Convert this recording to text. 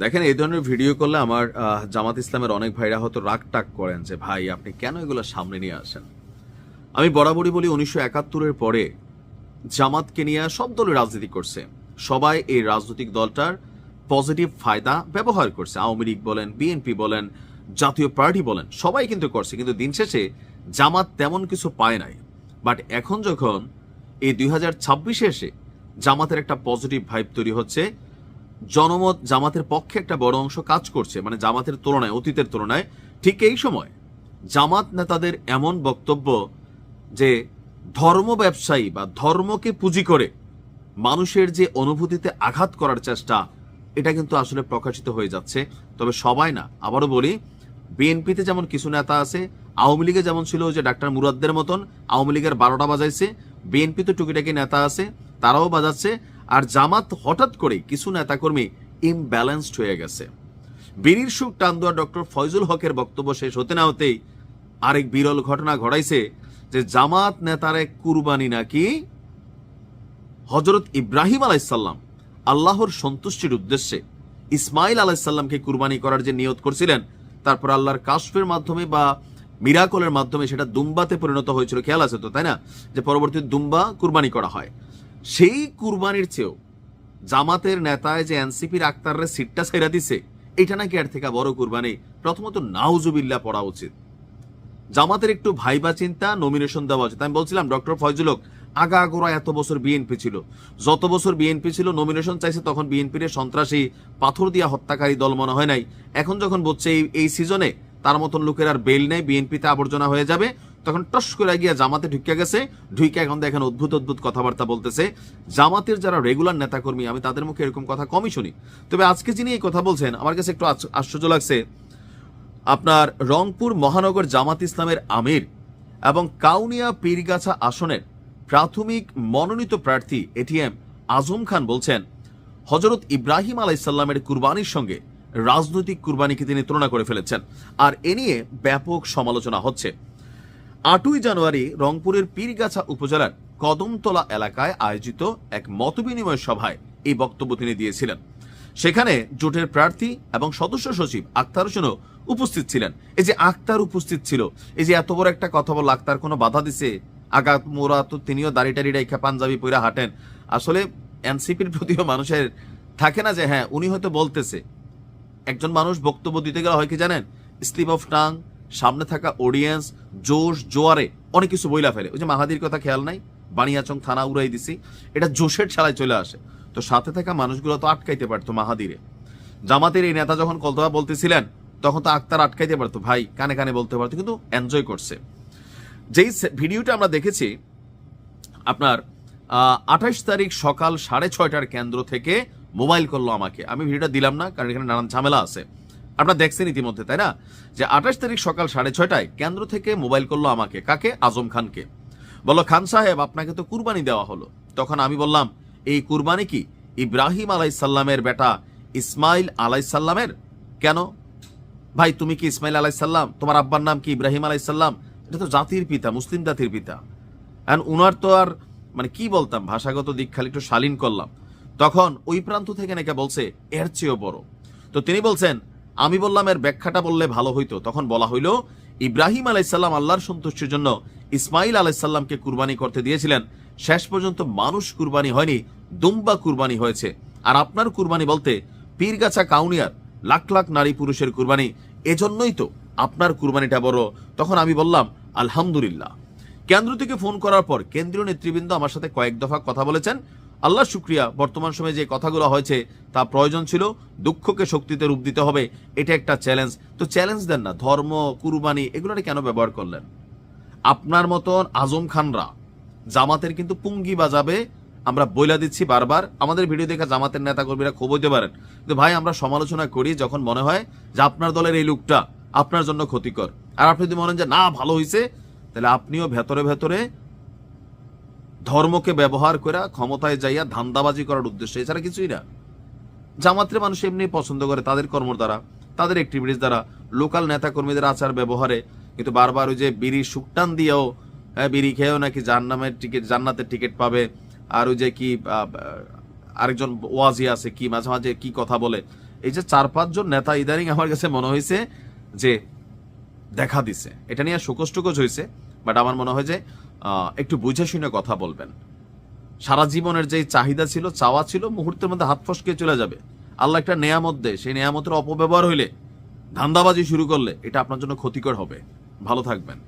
দেখেন, এই ধরনের ভিডিও করলে আমার জামাত ইসলামের অনেক ভাইরা হয়তো রাগ টাগ করেন যে ভাই আপনি কেন এগুলো সামনে নিয়ে আসেন। আমি বরাবরই বলি 1971-এর পরে জামাতকে নিয়ে সব দল রাজনীতি করছে, সবাই এই রাজনৈতিক দলটার পজিটিভ ফায়দা ব্যবহার করছে। আওয়ামী লীগ বলেন, বিএনপি বলেন, জাতীয় পার্টি বলেন, সবাই কিন্তু করছে, কিন্তু দিন শেষে জামাত তেমন কিছু পায় নাই। বাট এখন যখন এই 2026-এ এসে জামাতের একটা পজিটিভ ভাইব তৈরি হচ্ছে, জনমত জামাতের পক্ষে একটা বড় অংশ কাজ করছে, মানে জামাতের তুলনায়, অতীতের তুলনায়, ঠিক এই সময় জামাত নেতাদের এমন বক্তব্য যে ধর্ম ব্যবসায়ী বা ধর্মকে পুঁজি করে মানুষের যে অনুভূতিতে আঘাত করার চেষ্টা, এটা কিন্তু আসলে প্রকাশিত হয়ে যাচ্ছে। তবে সবাই না, আবারও বলি, বিএনপিতে যেমন কিছু নেতা আছে, আওয়ামী লীগে যেমন ছিল যে ডাক্তার মুরাদদের মতন আওয়ামী লীগের 12টা বাজাইছে, বিএনপিতে টুকিটাকি নেতা আছে তারাও বাজাচ্ছে। আর জামাত হঠাৎ করে কিছু নেতাকর্মী ইমব্যালেন্সড হয়ে গেছে। বীরির সুখ টান দেওয়া ডক্টর ফয়জুল হকের বক্তব্য শেষ হতে না হতেই আরেক বিরল ঘটনা ঘটাইছে যে জামাত নেতার এক কুরবানি নাকি হযরত ইব্রাহিম আলাইসাল্লাম আল্লাহর সন্তুষ্টির উদ্দেশ্যে ইসমাইল আলাইসাল্লামকে কুরবানি করার যে নিয়ত করছিলেন, তারপর আল্লাহর কাশফের মাধ্যমে বা মিরাকলের মাধ্যমে সেটা দুম্বাতে পরিণত হয়েছিল। খেয়াল আছে তো, তাই না? যে পরবর্তী দুম্বা কুরবানি করা হয়। সেই কুরবানির চেয়েও জামাতের নেতায় যে এনসিপির আক্তারের সিটটা ছেড়ে দিছে, এটা নাকি এর থেকে বড় কুরবানি। প্রথমত নাউজুবিল্লাহ পড়া উচিত। জামাতের একটু ভাইবা চিন্তা, নমিনেশন দেওয়া উচিত। আমি বলছিলাম ডক্টর ফয়জুল হক আগাগোড়া এত বছর বিএনপি ছিল, যত বছর বিএনপি ছিল নমিনেশন চাইছে, তখন বিএনপির সন্ত্রাসী পাথর দিয়া হত্যাকারী দল মনে হয় নাই। এখন যখন বলছে এই সিজনে তার মতন লোকের আর বেল নেই, বিএনপিতে আবর্জনা হয়ে যাবে, তখন টস করে গিয়া জামাতে ঢুকে গেছে। ঢুকে এখন দেখেন অদ্ভুত অদ্ভুত কথাবার্তা বলতেছে। জামাতের যারা রেগুলার নেতাকর্মী, আমি তাদের মুখে এরকম কথা কমই শুনি। তবে আজকে যিনি এই কথা বলছেন, আমার কাছে একটু আশ্চর্য লাগছে। আপনার রংপুর মহানগর জামাত ইসলামের আমির এবং কাউনিয়া পীরগাছা আসনের প্রাথমিক মনোনীত প্রার্থী এটিএম আজম খান বলছেন, হযরত ইব্রাহিম আলাইসাল্লামের কুরবানির সঙ্গে রাজনৈতিক কুরবানিকে তিনি তুলনা করে ফেলেছেন। আর এ নিয়ে ব্যাপক সমালোচনা হচ্ছে। 8ই জানুয়ারি রংপুরের পীরগাছা উপজেলার কদমতলা এলাকায় আয়োজিত এক মতবিনিময় সভায় এই বক্তব্য তিনি দিয়েছিলেন। সেখানে জোটের প্রার্থী এবং সদস্য সচিব আক্তার হোসেনও উপস্থিত ছিলেন। এই যে আক্তার উপস্থিত ছিল, এই যে এত বড় একটা কথা বল, আক্তার কোনো বাধা দিছে? আগাত মোরা তো তিনিও দাড়ি টাড়ি রেখা পাঞ্জাবি পইরা হাঁটেন। আসলে এনসিপির প্রতিও মানুষের থাকে না যে হ্যাঁ উনি হয়তো বলতেছে। একজন মানুষ বক্তব্য দিতে গেলে হয় কি জানেন, স্লিপ অফ টাং, সামনে থাকা অডিয়েন্স, জোশ জোয়ারে অনেক কিছু বইলা ফেলে। ওই যে মাহাদির কথা খেয়াল নাই, বানিয়াচং থানা উড়াই দিছি, এটা জোশের ছাড়াই চলে আসে। তো সাথে থাকা মানুষগুলো তো আটকাইতে পারতো মাহাদিরে। জামাতের এই নেতা যখন কথা বলতেছিলেন তখন তো আক্তার আটকাইতে পারতো, ভাই কানে কানে বলতে পারতো, কিন্তু এনজয় করছে। যেই ভিডিওটা আমরা দেখেছি আপনার 28 তারিখ সকাল 6:30টার কেন্দ্র থেকে মোবাইল করলো আমাকে। আমি ভিডিওটা দিলাম না কারণ এখানে নানান ঝামেলা আছে, আপনারা দেখছেন ইতিমধ্যে, তাই না? যে 28 তারিখ সকাল 6:30টায় কেন্দ্র থেকে মোবাইল করলো আমাকে। কাকে? আজম খানকে। বললো, খান সাহেব আপনাকে তো কুরবানি দেওয়া হলো। তখন আমি বললাম, এই কুরবানি কি ইব্রাহিম আলাইসাল্লামের বেটা ইসমাইল আলাইসাল্লামের? কেন ভাই, তুমি কি ইসমাইল আলাইসাল্লাম? তোমার আব্বার নাম কি ইব্রাহিম আলাইসাল্লাম? এটা তো জাতির পিতা, মুসলিম জাতির পিতা। এন্ড উনার তো আর মানে কি বলতাম, ভাষাগত দিক খালি একটু শালীন করলাম। তখন ওই প্রান্ত থেকে নাকি বলছে এর চেয়েও বড়। তো তিনি বলছেন, আমি বললাম এর ব্যাখ্যাটা বললে ভালো হইতো। তখন বলা হইল, ইব্রাহিম আলাইসাল্লাম আল্লাহর সন্তুষ্টির জন্য ইসমাইল আলাইসাল্লামকে কুরবানি করতে দিয়েছিলেন। শেষ পর্যন্ত মানুষ কুরবানি হয়নি, দুম্বা কুরবানি হয়েছে। আর আপনার কুরবানি বলতে পীরগাছা কাউনিয়ার লাখ লাখ নারী পুরুষের কুরবানি, এজন্যই তো আপনার কুরবানিটা বড়। তখন আমি বললাম আলহামদুলিল্লাহ। কেন্দ্র থেকে ফোন করার পর কেন্দ্রীয় নেতৃবৃন্দ আমার সাথে কয়েক দফা কথা বলেছেন। আল্লাহ শুক্রিয়া, বর্তমান সময়ে যে কথাগুলো হয়েছে তা প্রয়োজন ছিল। দুঃখকে শক্তিতে রূপ দিতে হবে, এটা একটা চ্যালেঞ্জ। তো চ্যালেঞ্জ দেন না, ধর্ম কুরবানি এগুলোটা কেন ব্যবহার করলেন? আপনার মতন আজম খানরা জামাতের কিন্তু পুঙ্গি বাজাবে, আমরা বইলা দিচ্ছি বারবার। আমাদের ভিডিও দেখা জামাতের নেতা কর্মীরা ক্ষোভ হইতে পারেন, কিন্তু ভাই আমরা সমালোচনা করি যখন মনে হয় যে আপনার দলের এই লোকটা আপনার জন্য ক্ষতিকর। আর আপনি যদি মনে হয় যে না ভালো হয়েছে, তাহলে আপনিও ভেতরে ভেতরে ধর্মকে ব্যবহার করে ক্ষমতায় যাইয়া ধান্দাবাজি করার উদ্দেশ্যে, এছাড়া কিছুই না। জামাতের মানুষ এমনি পছন্দ করে তাদের কর্ম দ্বারা, তাদের অ্যাক্টিভিটিস দ্বারা, লোকাল নেতা কর্মীদের আচার ব্যবহারে। কিন্তু বারবার ওই যে বিড়ি সুকটান দিয়েও, বিড়ি খেয়েও নাকি জান্নাতের টিকিট পাবে। আর ওই যে কি আরেকজন ওয়াজি আছে কি মাঝে মাঝে কি কথা বলে, এই যে 4-5 জন নেতা ইদানিং আমার কাছে মনে হয়েছে যে দেখা দিছে, এটা নিয়ে শোকজ হয়েছে, বাট আমার মনে হয় যে একটু বুঝে শুনে কথা বলবেন। সারা জীবনের যে চাহিদা ছিল, চাওয়া ছিল, মুহূর্তের মধ্যে হাত ফসকে চলে যাবে। আল্লাহ একটা নেয়ামত দেয়, সেই নেয়ামতের অপব্যবহার হইলে, ধান্দাবাজি শুরু করলে এটা আপনার জন্য ক্ষতিকর হবে। ভালো থাকবেন।